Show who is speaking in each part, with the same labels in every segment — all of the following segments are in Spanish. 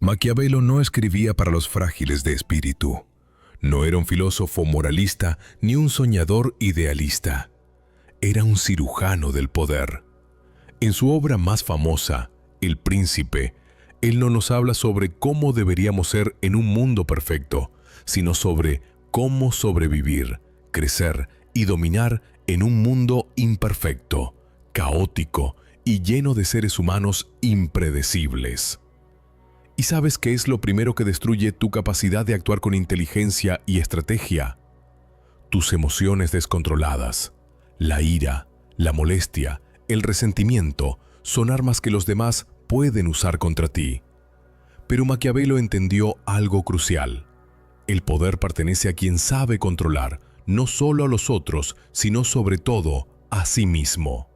Speaker 1: Maquiavelo no escribía para los frágiles de espíritu. No era un filósofo moralista ni un soñador idealista. Era un cirujano del poder. En su obra más famosa, El Príncipe, él no nos habla sobre cómo deberíamos ser en un mundo perfecto, sino sobre cómo sobrevivir, crecer y dominar en un mundo imperfecto, caótico y lleno de seres humanos impredecibles. ¿Y sabes qué es lo primero que destruye tu capacidad de actuar con inteligencia y estrategia? Tus emociones descontroladas. La ira, la molestia, el resentimiento son armas que los demás pueden usar contra ti. Pero Maquiavelo entendió algo crucial. El poder pertenece a quien sabe controlar, no solo a los otros, sino sobre todo a sí mismo.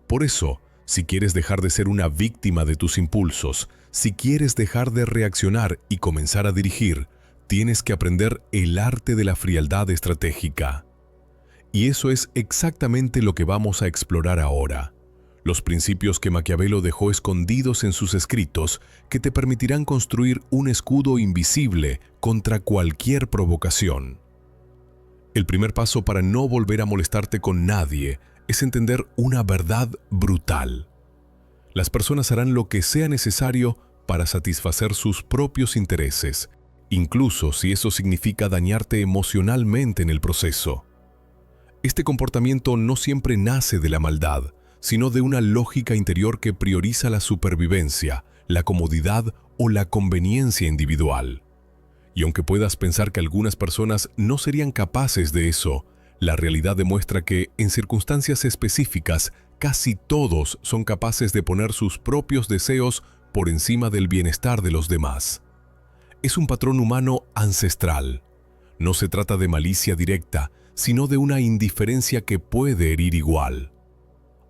Speaker 1: Por eso, si quieres dejar de ser una víctima de tus impulsos, si quieres dejar de reaccionar y comenzar a dirigir, tienes que aprender el arte de la frialdad estratégica. Y eso es exactamente lo que vamos a explorar ahora. Los principios que Maquiavelo dejó escondidos en sus escritos que te permitirán construir un escudo invisible contra cualquier provocación. El primer paso para no volver a molestarte con nadie es entender una verdad brutal. Las personas harán lo que sea necesario para satisfacer sus propios intereses, incluso si eso significa dañarte emocionalmente en el proceso. Este comportamiento no siempre nace de la maldad, sino de una lógica interior que prioriza la supervivencia, la comodidad o la conveniencia individual. Y aunque puedas pensar que algunas personas no serían capaces de eso, la realidad demuestra que, en circunstancias específicas, casi todos son capaces de poner sus propios deseos por encima del bienestar de los demás. Es un patrón humano ancestral. No se trata de malicia directa, sino de una indiferencia que puede herir igual.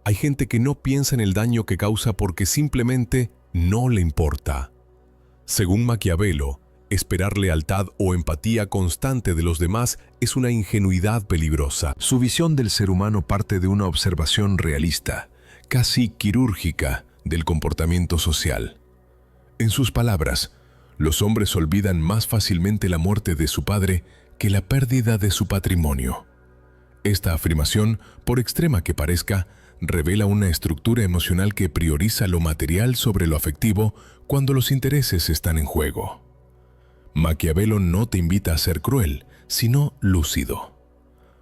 Speaker 1: Hay gente que no piensa en el daño que causa porque simplemente no le importa. Según Maquiavelo, esperar lealtad o empatía constante de los demás es una ingenuidad peligrosa. Su visión del ser humano parte de una observación realista, casi quirúrgica, del comportamiento social. En sus palabras, los hombres olvidan más fácilmente la muerte de su padre que la pérdida de su patrimonio. Esta afirmación, por extrema que parezca, revela una estructura emocional que prioriza lo material sobre lo afectivo cuando los intereses están en juego. Maquiavelo no te invita a ser cruel, sino lúcido.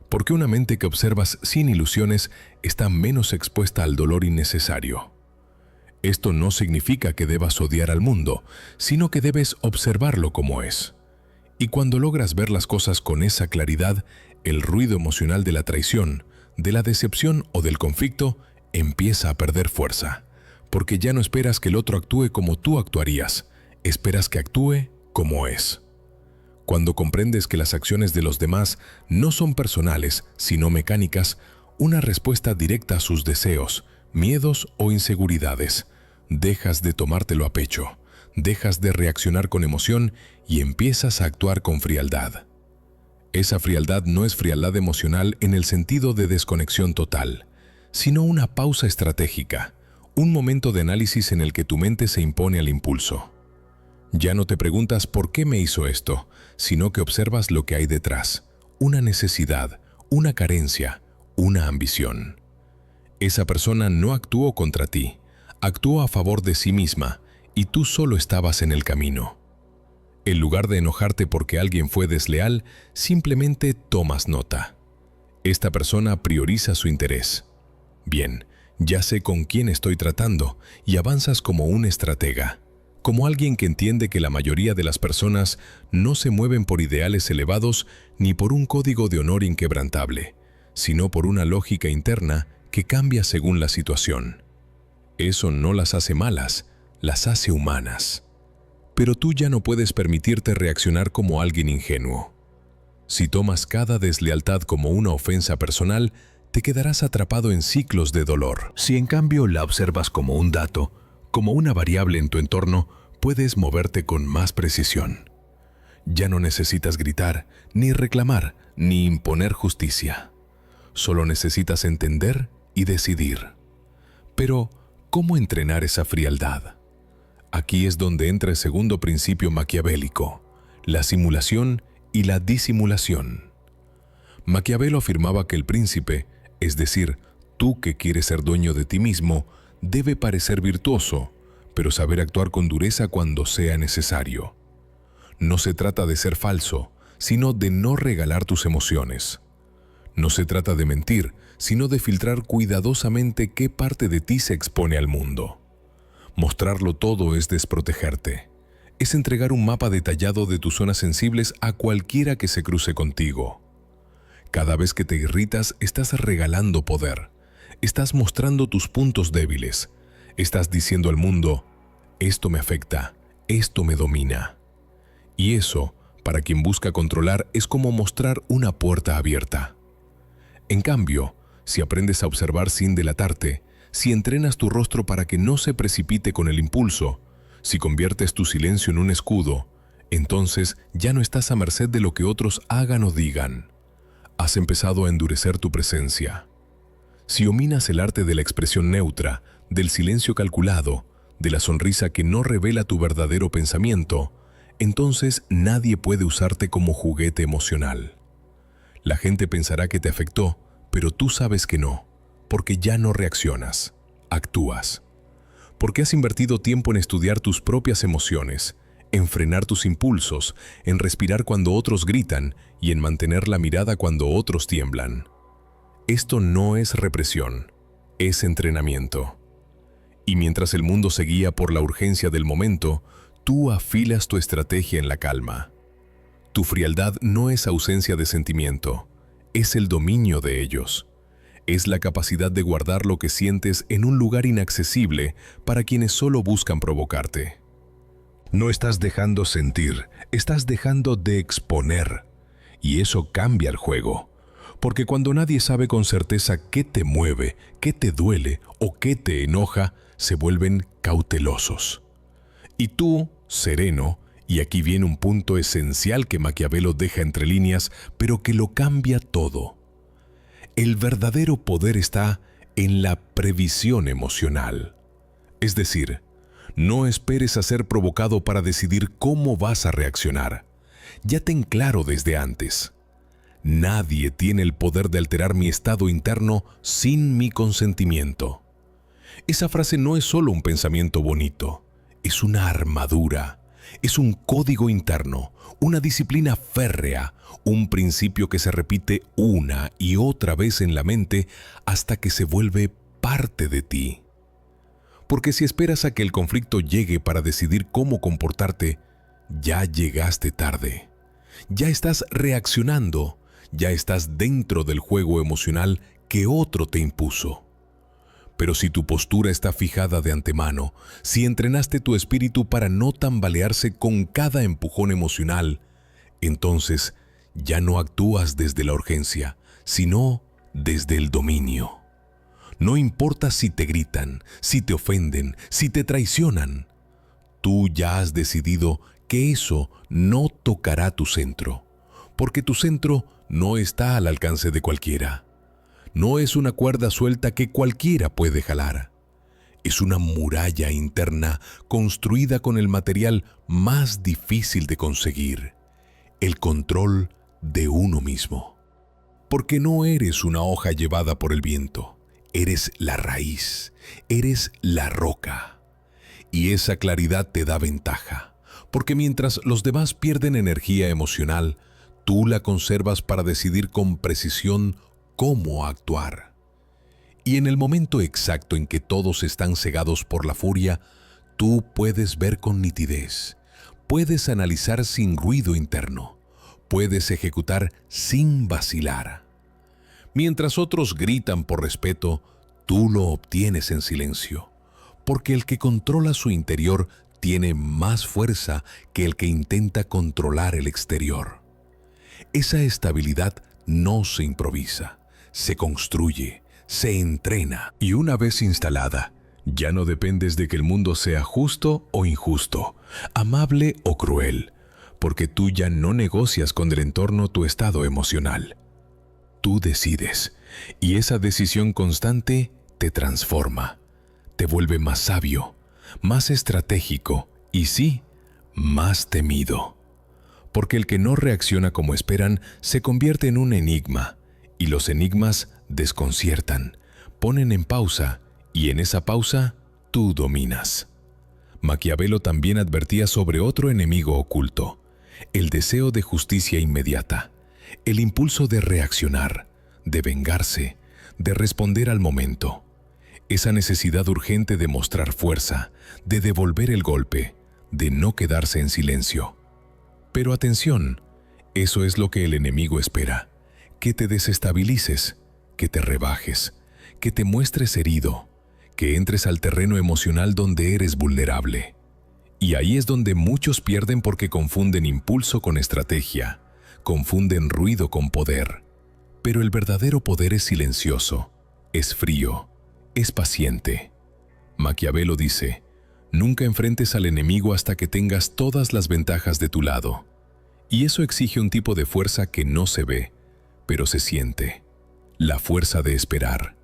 Speaker 1: Porque una mente que observas sin ilusiones está menos expuesta al dolor innecesario. Esto no significa que debas odiar al mundo, sino que debes observarlo como es. Y cuando logras ver las cosas con esa claridad, el ruido emocional de la traición, de la decepción o del conflicto empieza a perder fuerza, porque ya no esperas que el otro actúe como tú actuarías, esperas que actúe como es. Cuando comprendes que las acciones de los demás no son personales, sino mecánicas, una respuesta directa a sus deseos, miedos o inseguridades, dejas de tomártelo a pecho, dejas de reaccionar con emoción y empiezas a actuar con frialdad. Esa frialdad no es frialdad emocional en el sentido de desconexión total, sino una pausa estratégica, un momento de análisis en el que tu mente se impone al impulso. Ya no te preguntas por qué me hizo esto, sino que observas lo que hay detrás, una necesidad, una carencia, una ambición. Esa persona no actuó contra ti, actuó a favor de sí misma y tú solo estabas en el camino. En lugar de enojarte porque alguien fue desleal, simplemente tomas nota. Esta persona prioriza su interés. Bien, ya sé con quién estoy tratando y avanzas como un estratega, como alguien que entiende que la mayoría de las personas no se mueven por ideales elevados ni por un código de honor inquebrantable, sino por una lógica interna que cambia según la situación. Eso no las hace malas, las hace humanas. Pero tú ya no puedes permitirte reaccionar como alguien ingenuo. Si tomas cada deslealtad como una ofensa personal, te quedarás atrapado en ciclos de dolor. Si en cambio la observas como un dato, como una variable en tu entorno, puedes moverte con más precisión. Ya no necesitas gritar, ni reclamar, ni imponer justicia. Solo necesitas entender y decidir. Pero, ¿cómo entrenar esa frialdad? Aquí es donde entra el segundo principio maquiavélico, la simulación y la disimulación. Maquiavelo afirmaba que el príncipe, es decir, tú que quieres ser dueño de ti mismo, debe parecer virtuoso, pero saber actuar con dureza cuando sea necesario. No se trata de ser falso, sino de no regalar tus emociones. No se trata de mentir, sino de filtrar cuidadosamente qué parte de ti se expone al mundo. Mostrarlo todo es desprotegerte. Es entregar un mapa detallado de tus zonas sensibles a cualquiera que se cruce contigo. Cada vez que te irritas, estás regalando poder. Estás mostrando tus puntos débiles. Estás diciendo al mundo, esto me afecta, esto me domina. Y eso, para quien busca controlar, es como mostrar una puerta abierta. En cambio, si aprendes a observar sin delatarte, si entrenas tu rostro para que no se precipite con el impulso, si conviertes tu silencio en un escudo, entonces ya no estás a merced de lo que otros hagan o digan. Has empezado a endurecer tu presencia. Si dominas el arte de la expresión neutra, del silencio calculado, de la sonrisa que no revela tu verdadero pensamiento, entonces nadie puede usarte como juguete emocional. La gente pensará que te afectó, pero tú sabes que no, porque ya no reaccionas, actúas. Porque has invertido tiempo en estudiar tus propias emociones, en frenar tus impulsos, en respirar cuando otros gritan y en mantener la mirada cuando otros tiemblan. Esto no es represión, es entrenamiento. Y mientras el mundo se guía por la urgencia del momento, tú afilas tu estrategia en la calma. Tu frialdad no es ausencia de sentimiento, es el dominio de ellos. Es la capacidad de guardar lo que sientes en un lugar inaccesible para quienes solo buscan provocarte. No estás dejando sentir, estás dejando de exponer. Y eso cambia el juego. Porque cuando nadie sabe con certeza qué te mueve, qué te duele o qué te enoja, se vuelven cautelosos. Y tú, sereno, y aquí viene un punto esencial que Maquiavelo deja entre líneas, pero que lo cambia todo. El verdadero poder está en la previsión emocional. Es decir, no esperes a ser provocado para decidir cómo vas a reaccionar. Ya ten claro desde antes. Nadie tiene el poder de alterar mi estado interno sin mi consentimiento. Esa frase no es solo un pensamiento bonito, es una armadura, es un código interno, una disciplina férrea, un principio que se repite una y otra vez en la mente hasta que se vuelve parte de ti. Porque si esperas a que el conflicto llegue para decidir cómo comportarte, ya llegaste tarde. Ya estás reaccionando, ya estás dentro del juego emocional que otro te impuso. Pero si tu postura está fijada de antemano, si entrenaste tu espíritu para no tambalearse con cada empujón emocional, entonces ya no actúas desde la urgencia, sino desde el dominio. No importa si te gritan, si te ofenden, si te traicionan. Tú ya has decidido que eso no tocará tu centro, porque tu centro no está al alcance de cualquiera. No es una cuerda suelta que cualquiera puede jalar. Es una muralla interna construida con el material más difícil de conseguir, el control de uno mismo. Porque no eres una hoja llevada por el viento, eres la raíz, eres la roca. Y esa claridad te da ventaja, porque mientras los demás pierden energía emocional, tú la conservas para decidir con precisión cómo actuar. Y en el momento exacto en que todos están cegados por la furia, tú puedes ver con nitidez, puedes analizar sin ruido interno, puedes ejecutar sin vacilar. Mientras otros gritan por respeto, tú lo obtienes en silencio, porque el que controla su interior tiene más fuerza que el que intenta controlar el exterior. Esa estabilidad no se improvisa, se construye, se entrena, y una vez instalada, ya no dependes de que el mundo sea justo o injusto, amable o cruel, porque tú ya no negocias con el entorno tu estado emocional. Tú decides, y esa decisión constante te transforma, te vuelve más sabio, más estratégico y sí, más temido. Porque el que no reacciona como esperan se convierte en un enigma, y los enigmas desconciertan, ponen en pausa, y en esa pausa tú dominas. Maquiavelo también advertía sobre otro enemigo oculto, el deseo de justicia inmediata, el impulso de reaccionar, de vengarse, de responder al momento. Esa necesidad urgente de mostrar fuerza, de devolver el golpe, de no quedarse en silencio. Pero atención, eso es lo que el enemigo espera, que te desestabilices, que te rebajes, que te muestres herido, que entres al terreno emocional donde eres vulnerable. Y ahí es donde muchos pierden porque confunden impulso con estrategia, confunden ruido con poder. Pero el verdadero poder es silencioso, es frío, es paciente. Maquiavelo dice: nunca enfrentes al enemigo hasta que tengas todas las ventajas de tu lado. Y eso exige un tipo de fuerza que no se ve, pero se siente. La fuerza de esperar,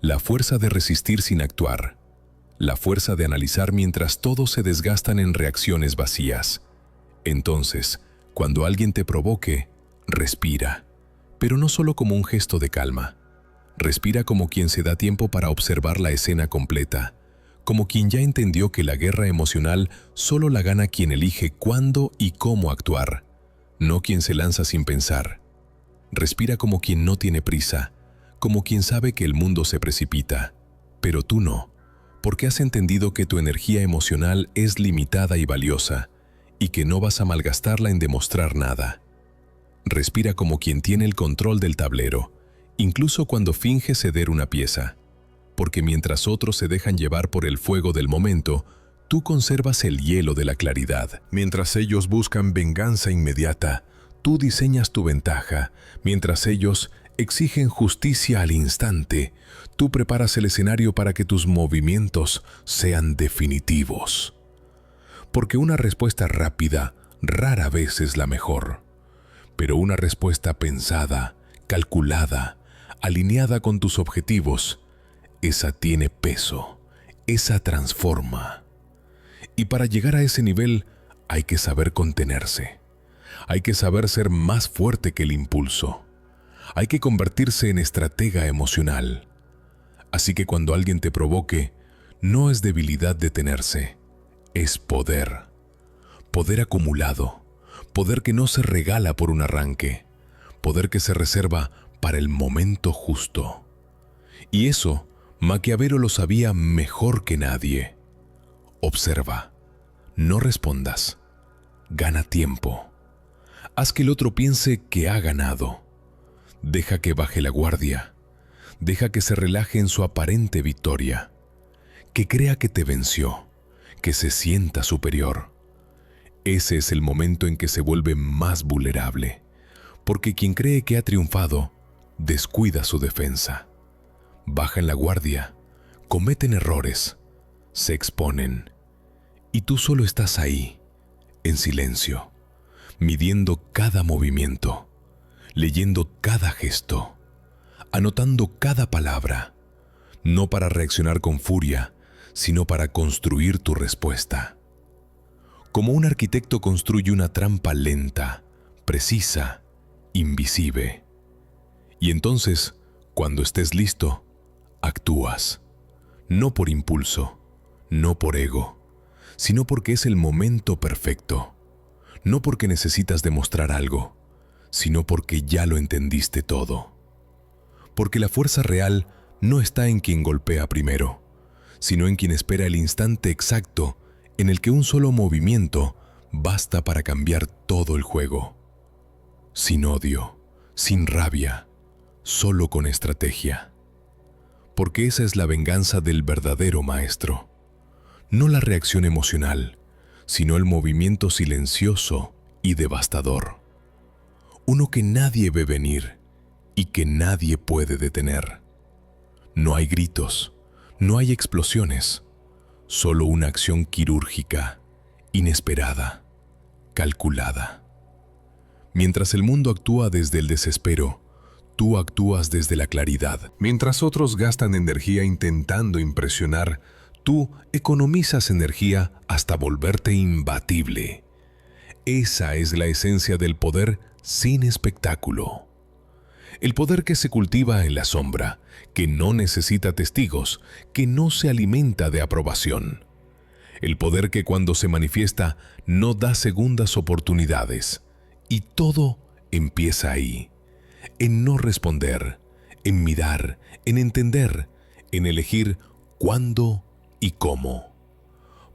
Speaker 1: la fuerza de resistir sin actuar, la fuerza de analizar mientras todos se desgastan en reacciones vacías. Entonces, cuando alguien te provoque, respira, pero no solo como un gesto de calma. Respira como quien se da tiempo para observar la escena completa, como quien ya entendió que la guerra emocional solo la gana quien elige cuándo y cómo actuar, no quien se lanza sin pensar. Respira como quien no tiene prisa, como quien sabe que el mundo se precipita, pero tú no, porque has entendido que tu energía emocional es limitada y valiosa, y que no vas a malgastarla en demostrar nada. Respira como quien tiene el control del tablero, incluso cuando finge ceder una pieza, porque mientras otros se dejan llevar por el fuego del momento, tú conservas el hielo de la claridad. Mientras ellos buscan venganza inmediata, tú diseñas tu ventaja. Mientras ellos exigen justicia al instante, tú preparas el escenario para que tus movimientos sean definitivos. Porque una respuesta rápida rara vez es la mejor, pero una respuesta pensada, calculada, alineada con tus objetivos, esa tiene peso, esa transforma. Y para llegar a ese nivel hay que saber contenerse. Hay que saber ser más fuerte que el impulso. Hay que convertirse en estratega emocional. Así que cuando alguien te provoque, no es debilidad detenerse, es poder. Poder acumulado, poder que no se regala por un arranque, poder que se reserva para el momento justo. Y eso, Maquiavelo lo sabía mejor que nadie. Observa, no respondas, gana tiempo. Haz que el otro piense que ha ganado. Deja que baje la guardia. Deja que se relaje en su aparente victoria. Que crea que te venció, que se sienta superior. Ese es el momento en que se vuelve más vulnerable, porque quien cree que ha triunfado, descuida su defensa. Bajan la guardia, cometen errores, se exponen. Y tú solo estás ahí, en silencio, midiendo cada movimiento, leyendo cada gesto, anotando cada palabra, no para reaccionar con furia, sino para construir tu respuesta. Como un arquitecto construye una trampa lenta, precisa, invisible. Y entonces, cuando estés listo, actúas, no por impulso, no por ego, sino porque es el momento perfecto, no porque necesitas demostrar algo, sino porque ya lo entendiste todo. Porque la fuerza real no está en quien golpea primero, sino en quien espera el instante exacto en el que un solo movimiento basta para cambiar todo el juego. Sin odio, sin rabia, solo con estrategia. Porque esa es la venganza del verdadero maestro. No la reacción emocional, sino el movimiento silencioso y devastador. Uno que nadie ve venir y que nadie puede detener. No hay gritos, no hay explosiones, solo una acción quirúrgica, inesperada, calculada. Mientras el mundo actúa desde el desespero, tú actúas desde la claridad. Mientras otros gastan energía intentando impresionar, Tú economizas energía hasta volverte imbatible. Esa es la esencia del poder sin espectáculo. El poder que se cultiva en la sombra, que no necesita testigos, que no se alimenta de aprobación. El poder que cuando se manifiesta no da segundas oportunidades. Y todo empieza ahí, en no responder, en mirar, en entender, en elegir cuándo y cómo.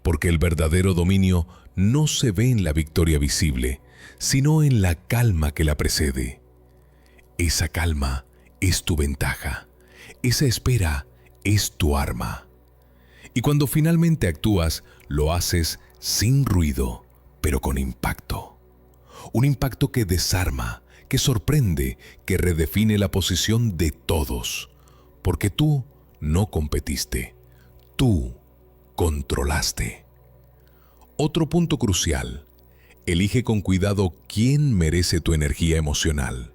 Speaker 1: Porque el verdadero dominio no se ve en la victoria visible, sino en la calma que la precede. Esa calma es tu ventaja. Esa espera es tu arma. Y cuando finalmente actúas, lo haces sin ruido, pero con impacto. Un impacto que desarma, que sorprende, que redefine la posición de todos. Porque tú no competiste. Tú controlaste. Otro punto crucial. Elige con cuidado quién merece tu energía emocional.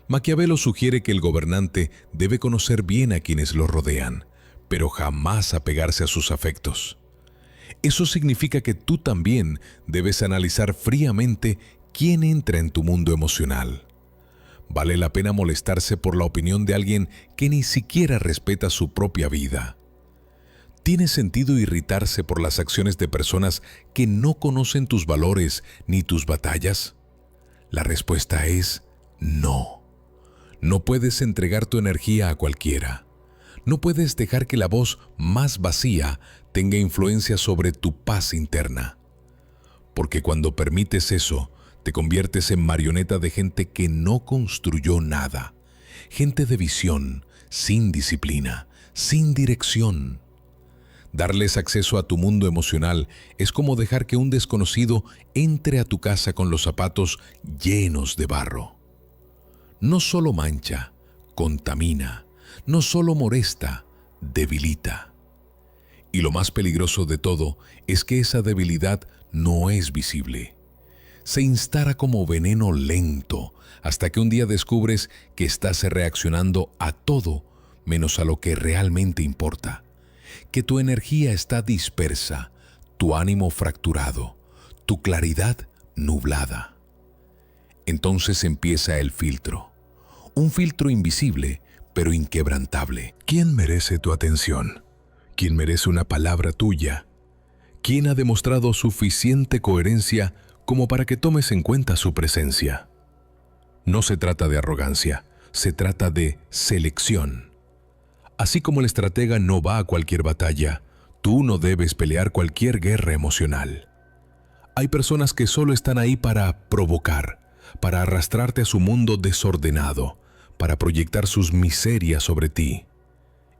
Speaker 1: Maquiavelo sugiere que el gobernante debe conocer bien a quienes lo rodean, pero jamás apegarse a sus afectos. Eso significa que tú también debes analizar fríamente quién entra en tu mundo emocional. Vale la pena molestarse por la opinión de alguien que ni siquiera respeta su propia vida. ¿Tiene sentido irritarse por las acciones de personas que no conocen tus valores ni tus batallas? La respuesta es no. No puedes entregar tu energía a cualquiera. No puedes dejar que la voz más vacía tenga influencia sobre tu paz interna. Porque cuando permites eso, te conviertes en marioneta de gente que no construyó nada. Gente de visión, sin disciplina, sin dirección. Darles acceso a tu mundo emocional es como dejar que un desconocido entre a tu casa con los zapatos llenos de barro. No solo mancha, contamina, no solo molesta, debilita. Y lo más peligroso de todo es que esa debilidad no es visible. Se instala como veneno lento hasta que un día descubres que estás reaccionando a todo menos a lo que realmente importa. Que tu energía está dispersa, tu ánimo fracturado, tu claridad nublada. Entonces empieza el filtro. Un filtro invisible, pero inquebrantable. ¿Quién merece tu atención? ¿Quién merece una palabra tuya? ¿Quién ha demostrado suficiente coherencia como para que tomes en cuenta su presencia? No se trata de arrogancia, se trata de selección. Así como el estratega no va a cualquier batalla, tú no debes pelear cualquier guerra emocional. Hay personas que solo están ahí para provocar, para arrastrarte a su mundo desordenado, para proyectar sus miserias sobre ti.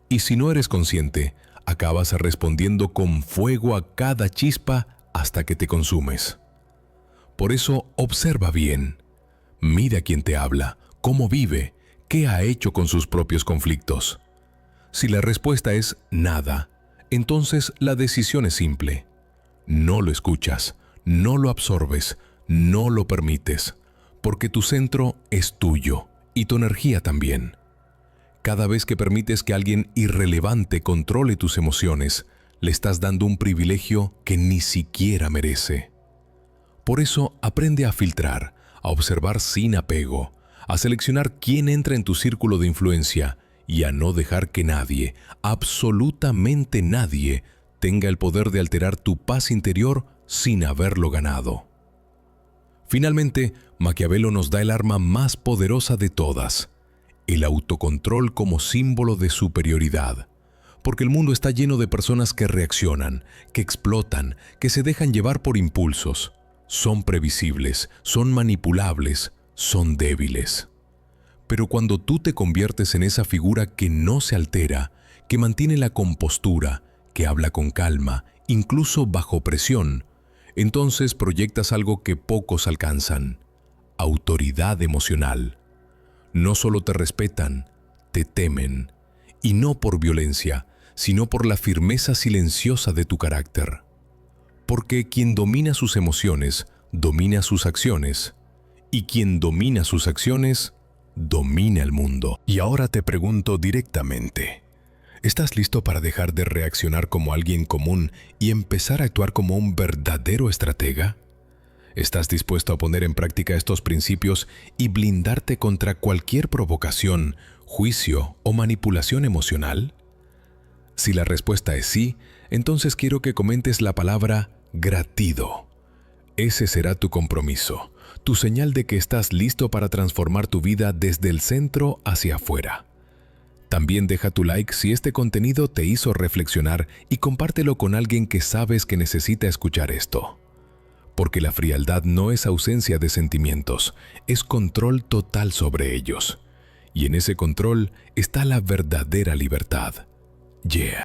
Speaker 1: Y si no eres consciente, acabas respondiendo con fuego a cada chispa hasta que te consumes. Por eso, observa bien. Mira quién te habla, cómo vive, qué ha hecho con sus propios conflictos. Si la respuesta es nada, entonces la decisión es simple. No lo escuchas, no lo absorbes, no lo permites, porque tu centro es tuyo y tu energía también. Cada vez que permites que alguien irrelevante controle tus emociones, le estás dando un privilegio que ni siquiera merece. Por eso aprende a filtrar, a observar sin apego, a seleccionar quién entra en tu círculo de influencia y a no dejar que nadie, absolutamente nadie, tenga el poder de alterar tu paz interior sin haberlo ganado. Finalmente, Maquiavelo nos da el arma más poderosa de todas, el autocontrol como símbolo de superioridad. Porque el mundo está lleno de personas que reaccionan, que explotan, que se dejan llevar por impulsos. Son previsibles, son manipulables, son débiles. Pero cuando tú te conviertes en esa figura que no se altera, que mantiene la compostura, que habla con calma, incluso bajo presión, entonces proyectas algo que pocos alcanzan: autoridad emocional. No solo te respetan, te temen, y no por violencia, sino por la firmeza silenciosa de tu carácter. Porque quien domina sus emociones, domina sus acciones, y quien domina sus acciones, domina el mundo. Y ahora te pregunto directamente, ¿Estás listo para dejar de reaccionar como alguien común y empezar a actuar como un verdadero estratega? ¿Estás dispuesto a poner en práctica estos principios y blindarte contra cualquier provocación, juicio o manipulación emocional? Si la respuesta es sí, entonces quiero que comentes la palabra gratido. Ese será tu compromiso, tu señal de que estás listo para transformar tu vida desde el centro hacia afuera. También deja tu like si este contenido te hizo reflexionar y compártelo con alguien que sabes que necesita escuchar esto. Porque la frialdad no es ausencia de sentimientos, es control total sobre ellos. Y en ese control está la verdadera libertad. Yeah.